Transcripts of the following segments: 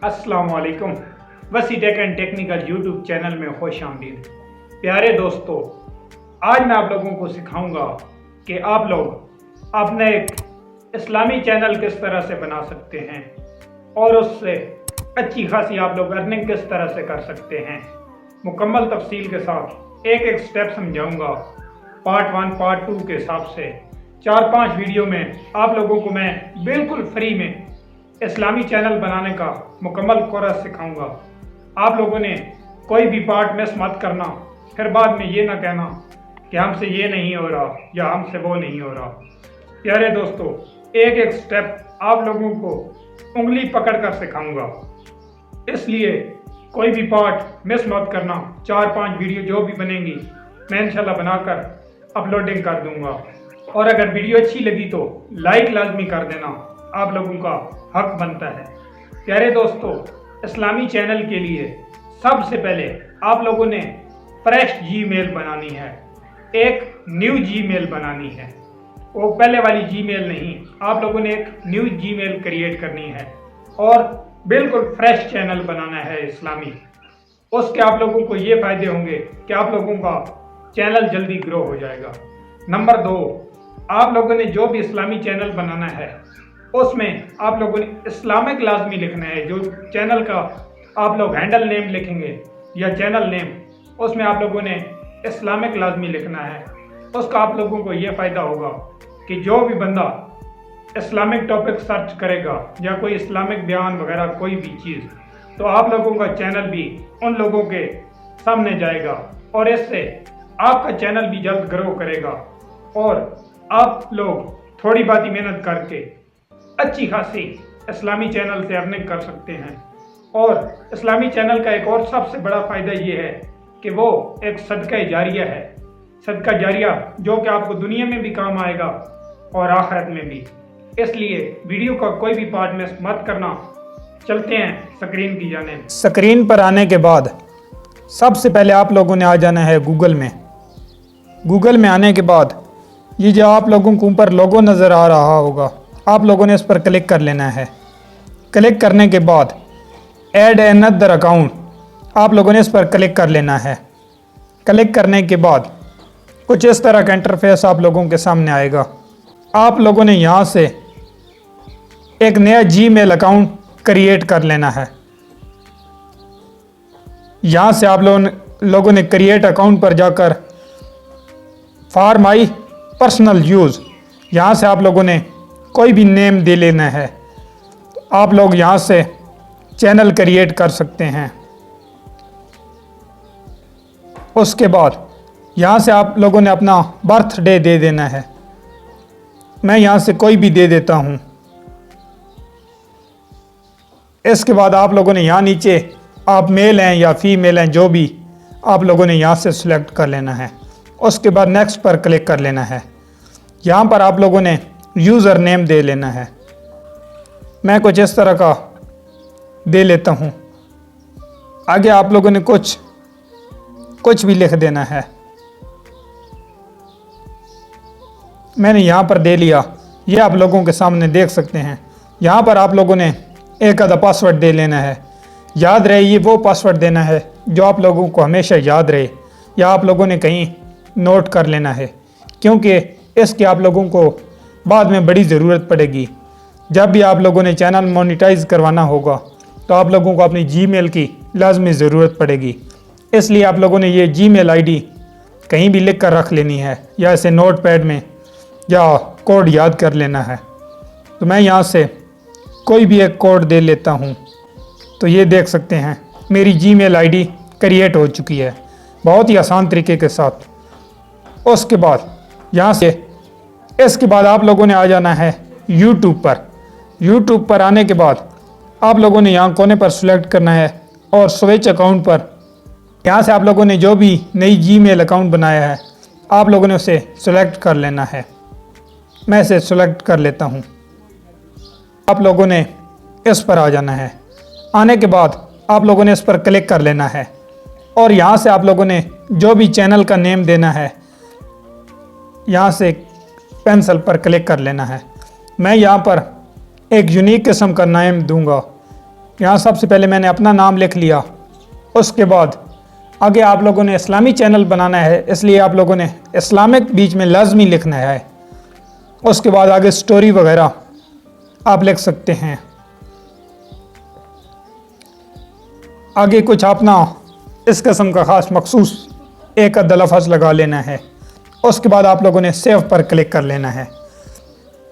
अस्सलाम वालेकुम। Wasi tech and technical YouTube channel में खुश आमदीद। प्यारे दोस्तों, आज मैं आप लोगों को सिखाऊंगा कि आप लोग अपना एक इस्लामी चैनल किस तरह से बना सकते हैं और उससे अच्छी खासी आप लोग अर्निंग किस तरह से कर सकते हैं। मुकम्मल तफसील के साथ एक एक स्टेप समझाऊंगा। पार्ट 1 पार्ट 2 के हिसाब से 4-5 वीडियो में आप लोगों को मैं बिल्कुल फ्री में इस्लामी चैनल बनाने का मुकम्मल कोर्स सिखाऊंगा। आप लोगों ने कोई भी पार्ट मिस मत करना, फिर बाद में ये ना कहना कि हमसे ये नहीं हो रहा या हमसे वो नहीं हो रहा। प्यारे दोस्तों, एक एक स्टेप आप लोगों को उंगली पकड़ कर सिखाऊंगा, इसलिए कोई भी पार्ट मिस मत करना। 4-5 वीडियो जो भी बनेंगी मैं इंशाल्लाह बनाकर अपलोडिंग कर दूंगा। और अगर वीडियो अच्छी लगी तो लाइक लाजमी कर देना, आप लोगों का हक बनता है। प्यारे दोस्तों, इस्लामी चैनल के लिए सबसे पहले आप लोगों ने फ्रेश जीमेल बनानी है, एक न्यू जीमेल बनानी है। वो पहले वाली जीमेल नहीं, आप लोगों ने एक न्यू जीमेल क्रिएट करनी है और बिल्कुल फ्रेश चैनल बनाना है इस्लामी। उसके आप लोगों को ये फायदे होंगे कि आप लोगों का चैनल जल्दी ग्रो हो जाएगा। नंबर 2, आप लोगों ने जो भी इस्लामी चैनल बनाना है उसमें आप लोगों ने इस्लामिक लाजमी लिखना है। जो चैनल का आप लोग हैंडल नेम लिखेंगे या चैनल नेम, उसमें आप लोगों ने इस्लामिक लाजमी लिखना है। उसका आप लोगों को ये फ़ायदा होगा कि जो भी बंदा इस्लामिक टॉपिक सर्च करेगा या कोई इस्लामिक बयान वगैरह कोई भी चीज़, तो आप लोगों का चैनल भी उन लोगों के सामने जाएगा और इससे आपका चैनल भी जल्द ग्रो करेगा और आप लोग थोड़ी बात ही मेहनत करके अच्छी खासी इस्लामी चैनल से अर्निंग कर सकते हैं। और इस्लामी चैनल का एक और सबसे बड़ा फ़ायदा ये है कि वो एक सदका जारिया है। सदका जारिया जो कि आपको दुनिया में भी काम आएगा और आखिरत में भी। इसलिए वीडियो का कोई भी पार्ट मिस मत करना। चलते हैं स्क्रीन की जानिब। स्क्रीन पर आने के बाद सबसे पहले आप लोगों ने आ जाना है गूगल में। गूगल में आने के बाद ये जो आप लोगों को ऊपर लोगो नज़र आ रहा होगा, आप लोगों ने इस पर क्लिक कर लेना है। क्लिक करने के बाद ऐड अनदर अकाउंट, आप लोगों ने इस पर क्लिक कर लेना है। क्लिक करने के बाद कुछ इस तरह का इंटरफेस आप लोगों के सामने आएगा। आप लोगों ने यहाँ से एक नया जीमेल अकाउंट क्रिएट कर लेना है। यहाँ से आप लोगों ने क्रिएट अकाउंट पर जाकर फॉर माई पर्सनल यूज़, यहाँ से आप लोगों ने कोई भी नेम दे लेना है। आप लोग यहाँ से चैनल क्रिएट कर सकते हैं। उसके बाद यहाँ से आप लोगों ने अपना बर्थडे दे देना है। मैं यहाँ से कोई भी दे देता हूँ। इसके बाद आप लोगों ने यहाँ नीचे आप मेल हैं या फीमेल हैं, जो भी आप लोगों ने यहाँ से सिलेक्ट कर लेना है। उसके बाद नेक्स्ट पर क्लिक कर लेना है। यहाँ पर आप लोगों ने यूज़र नेम दे लेना है। मैं कुछ इस तरह का दे लेता हूँ। आगे आप लोगों ने कुछ भी लिख देना है। मैंने यहाँ पर दे लिया, ये आप लोगों के सामने देख सकते हैं। यहाँ पर आप लोगों ने एक आधा पासवर्ड दे लेना है। याद रहे ये वो पासवर्ड देना है जो आप लोगों को हमेशा याद रहे, या आप लोगों ने कहीं नोट कर लेना है, क्योंकि इसकी आप लोगों को बाद में बड़ी ज़रूरत पड़ेगी। जब भी आप लोगों ने चैनल मोनेटाइज करवाना होगा तो आप लोगों को अपनी जीमेल की लाजमी ज़रूरत पड़ेगी। इसलिए आप लोगों ने ये जीमेल आईडी कहीं भी लिख कर रख लेनी है, या ऐसे नोट पैड में, या कोड याद कर लेना है। तो मैं यहाँ से कोई भी एक कोड दे लेता हूँ। तो ये देख सकते हैं मेरी जीमेल आईडी क्रिएट हो चुकी है बहुत ही आसान तरीके के साथ। उसके बाद यहाँ से इसके बाद आप लोगों ने आ जाना है यूट्यूब पर। यूट्यूब पर आने के बाद आप लोगों ने यहाँ कोने पर सिलेक्ट करना है और स्विच अकाउंट पर, यहाँ से आप लोगों ने जो भी नई जीमेल अकाउंट बनाया है आप लोगों ने उसे सिलेक्ट कर लेना है। मैं इसे सिलेक्ट कर लेता हूँ। आप लोगों ने इस पर आ जाना है। आने के बाद आप लोगों ने इस पर क्लिक कर लेना है और यहाँ से आप लोगों ने जो भी चैनल का नेम देना है, यहाँ से पेंसिल पर क्लिक कर लेना है। मैं यहाँ पर एक यूनिक किस्म का नेम दूंगा। यहाँ सबसे पहले मैंने अपना नाम लिख लिया। उसके बाद आगे आप लोगों ने इस्लामी चैनल बनाना है, इसलिए आप लोगों ने इस्लामिक बीच में लाजमी लिखना है। उसके बाद आगे स्टोरी वगैरह आप लिख सकते हैं। आगे कुछ अपना इस किस्म का ख़ास मखसूस एक अद्द लफ्ज़ लगा लेना है। उसके बाद आप लोगों ने सेव पर क्लिक कर लेना है।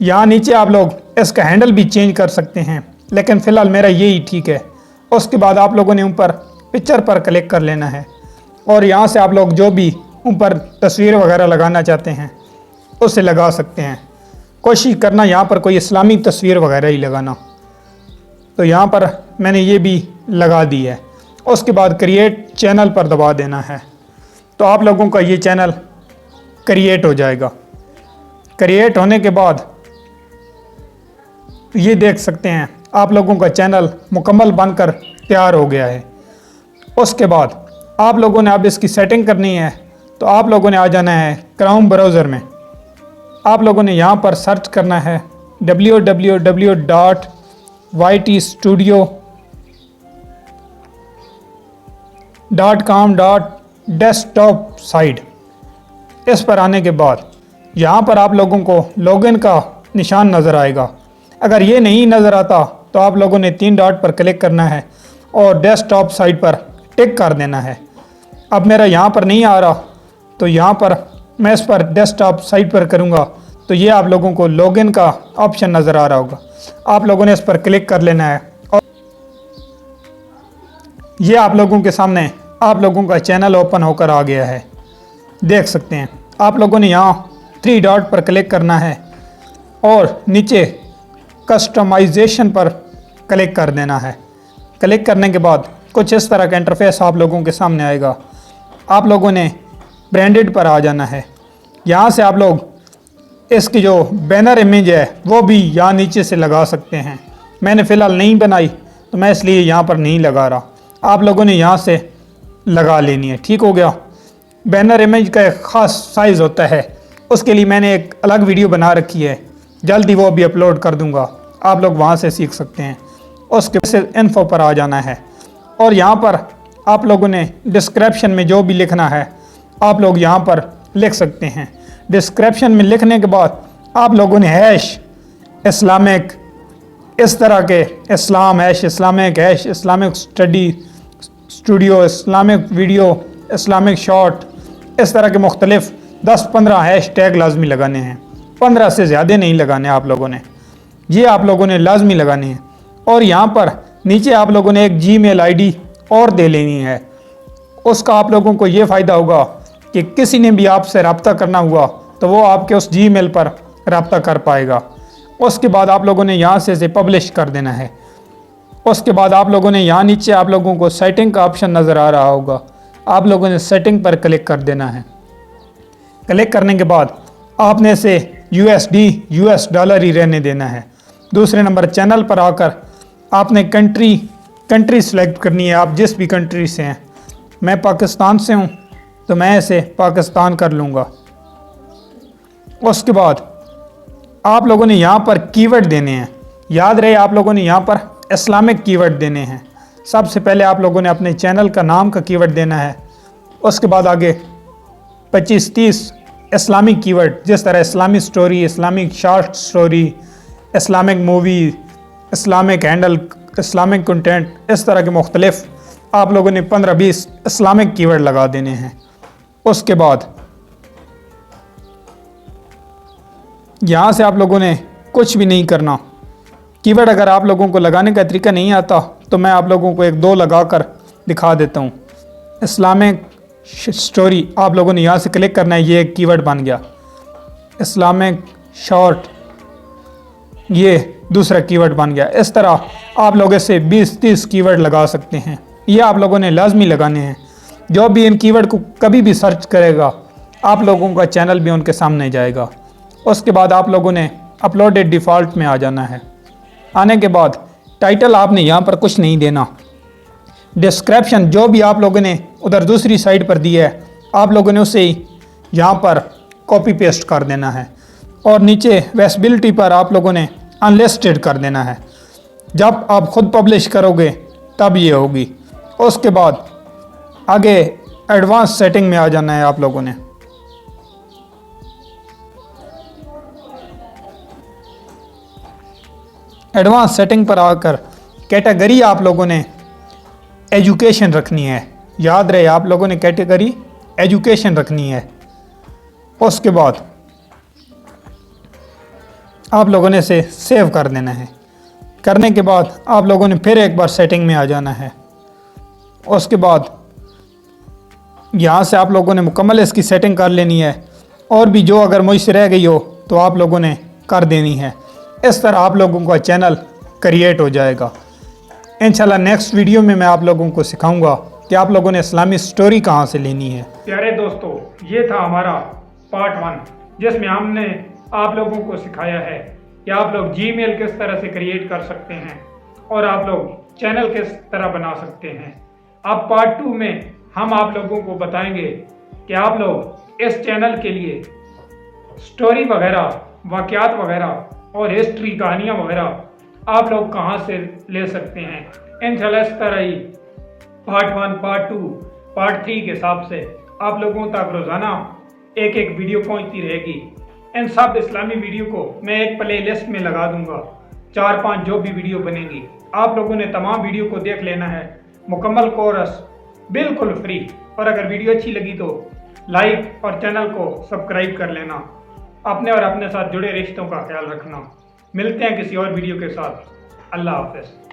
यहाँ नीचे आप लोग इसका हैंडल भी चेंज कर सकते हैं, लेकिन फ़िलहाल मेरा यही ठीक है। उसके बाद आप लोगों ने ऊपर पिक्चर पर क्लिक कर लेना है और यहाँ से आप लोग जो भी ऊपर तस्वीर वगैरह लगाना चाहते हैं उसे लगा सकते हैं। कोशिश करना यहाँ पर कोई इस्लामी तस्वीर वगैरह ही लगाना। तो यहाँ पर मैंने ये भी लगा दी है। उसके बाद क्रिएट चैनल पर दबा देना है, तो आप लोगों का ये चैनल क्रिएट हो जाएगा। क्रिएट होने के बाद ये देख सकते हैं आप लोगों का चैनल मुकम्मल बनकर तैयार हो गया है। उसके बाद आप लोगों ने अब इसकी सेटिंग करनी है, तो आप लोगों ने आ जाना है क्रोम ब्राउज़र में। आप लोगों ने यहाँ पर सर्च करना है www.ytstudio.com.desktop साइट। इस पर आने के बाद यहाँ पर आप लोगों को लॉगिन का निशान नज़र आएगा। अगर ये नहीं नज़र आता तो आप लोगों ने 3 डॉट पर क्लिक करना है और डेस्कटॉप साइट पर टिक कर देना है। अब मेरा यहाँ पर नहीं आ रहा, तो यहाँ पर मैं इस पर डेस्कटॉप साइट पर करूँगा तो ये आप लोगों को लॉगिन का ऑप्शन नज़र आ रहा होगा। आप लोगों ने इस पर क्लिक कर लेना है और ये आप लोगों के सामने आप लोगों का चैनल ओपन होकर आ गया है। देख सकते हैं आप लोगों ने यहाँ 3 डॉट पर क्लिक करना है और नीचे कस्टमाइजेशन पर क्लिक कर देना है। क्लिक करने के बाद कुछ इस तरह का इंटरफेस आप लोगों के सामने आएगा। आप लोगों ने ब्रांडेड पर आ जाना है। यहाँ से आप लोग इसकी जो बैनर इमेज है वो भी यहाँ नीचे से लगा सकते हैं। मैंने फ़िलहाल नहीं बनाई तो मैं इसलिए यहाँ पर नहीं लगा रहा। आप लोगों ने यहाँ से लगा लेनी है। ठीक हो गया। बैनर इमेज का एक ख़ास साइज़ होता है, उसके लिए मैंने एक अलग वीडियो बना रखी है, जल्दी वो भी अपलोड कर दूंगा, आप लोग वहाँ से सीख सकते हैं। उसके बाद इन्फो पर आ जाना है और यहाँ पर आप लोगों ने डिस्क्रिप्शन में जो भी लिखना है आप लोग यहाँ पर लिख सकते हैं। डिस्क्रिप्शन में लिखने के बाद आप लोगों ने हैश इस्लामिक, इस तरह के इस्लाम hash Islamic, hash Islamic study studio, Islamic video, Islamic short, इस तरह के मुख्तलिफ 10-15 हैश टैग लाजमी लगाने हैं। 15 से ज़्यादा नहीं लगाने आप लोगों ने, ये आप लोगों ने लाजमी लगाने हैं। और यहाँ पर नीचे आप लोगों ने एक जीमेल आईडी और दे लेनी है। उसका आप लोगों को ये फ़ायदा होगा कि किसी ने भी आपसे रब्ता करना हुआ तो वो आपके उस जीमेल पर रब्ता कर पाएगा। उसके बाद आप लोगों ने यहाँ से पब्लिश कर देना है। उसके बाद आप लोगों ने यहाँ नीचे आप लोगों को सेटिंग का ऑप्शन नज़र आ रहा होगा, आप लोगों ने सेटिंग पर क्लिक कर देना है। क्लिक करने के बाद आपने इसे US डॉलर ही रहने देना है। दूसरे नंबर चैनल पर आकर आपने कंट्री सेलेक्ट करनी है, आप जिस भी कंट्री से हैं। मैं पाकिस्तान से हूँ तो मैं इसे पाकिस्तान कर लूँगा। उसके बाद आप लोगों ने यहाँ पर कीवर्ड देने हैं। याद रहे आप लोगों ने यहाँ पर इस्लामिक कीवर्ड देने हैं। सबसे पहले आप लोगों ने अपने चैनल का नाम का कीवर्ड देना है। उसके बाद आगे 25-30 इस्लामिक कीवर्ड, जिस तरह Islamic story, Islamic short story, Islamic movie, Islamic handle, Islamic content, इस तरह के मुख्तलिफ आप लोगों ने 15-20 इस्लामिक कीवर्ड लगा देने हैं। उसके बाद यहाँ से आप लोगों ने कुछ भी नहीं करना। कीवर्ड अगर आप लोगों को लगाने का तरीका नहीं आता तो मैं आप लोगों को 1-2 लगा कर दिखा देता हूँ। इस्लामिक स्टोरी आप लोगों ने यहाँ से क्लिक करना है, ये एक कीवर्ड बन गया। इस्लामिक शॉर्ट ये दूसरा कीवर्ड बन गया। इस तरह आप लोग इससे 20-30 कीवर्ड लगा सकते हैं। ये आप लोगों ने लाजमी लगाने हैं। जो भी इन कीवर्ड को कभी भी सर्च करेगा आप लोगों का चैनल भी उनके सामने जाएगा। उसके बाद आप लोगों ने अपलोडेड डिफ़ॉल्ट में आ जाना है। आने के बाद टाइटल आपने यहाँ पर कुछ नहीं देना। डिस्क्रिप्शन जो भी आप लोगों ने उधर दूसरी साइड पर दिया है आप लोगों ने उसे ही यहाँ पर कॉपी पेस्ट कर देना है और नीचे विजिबिलिटी पर आप लोगों ने अनलिस्टेड कर देना है। जब आप खुद पब्लिश करोगे तब ये होगी। उसके बाद आगे एडवांस सेटिंग में आ जाना है आप लोगों ने। एडवांस सेटिंग पर आकर कैटेगरी आप लोगों ने एजुकेशन रखनी है। याद रहे, आप लोगों ने कैटेगरी एजुकेशन रखनी है। उसके बाद आप लोगों ने इसे सेव कर देना है। करने के बाद आप लोगों ने फिर एक बार सेटिंग में आ जाना है। उसके बाद यहाँ से आप लोगों ने मुकम्मल इसकी सेटिंग कर लेनी है, और भी जो अगर मुझसे रह गई हो तो आप लोगों ने कर देनी है। इस तरह आप लोगों का चैनल क्रिएट हो जाएगा। इंशाल्लाह नेक्स्ट वीडियो में मैं आप लोगों को सिखाऊंगा कि आप लोगों ने इस्लामी स्टोरी कहाँ से लेनी है। प्यारे दोस्तों, ये था हमारा पार्ट 1, जिसमें हमने आप लोगों को सिखाया है कि आप लोग जीमेल किस तरह से क्रिएट कर सकते हैं और आप लोग चैनल किस तरह बना सकते हैं। अब पार्ट 2 में हम आप लोगों को बताएंगे कि आप लोग इस चैनल के लिए स्टोरी वगैरह, वाक़यात वगैरह और हिस्ट्री, कहानियाँ वगैरह आप लोग कहाँ से ले सकते हैं। इंशाल्लाह इस तरह ही पार्ट 1, पार्ट 2, पार्ट 3 के हिसाब से आप लोगों तक रोज़ाना एक एक वीडियो पहुंचती रहेगी। इन सब इस्लामी वीडियो को मैं एक प्ले लिस्ट में लगा दूंगा। 4-5 जो भी वीडियो बनेंगी आप लोगों ने तमाम वीडियो को देख लेना है, मुकम्मल कोर्स बिल्कुल फ्री। और अगर वीडियो अच्छी लगी तो लाइक और चैनल को सब्सक्राइब कर लेना। अपने और अपने साथ जुड़े रिश्तों का ख्याल रखना। मिलते हैं किसी और वीडियो के साथ। अल्लाह हाफ़िज़।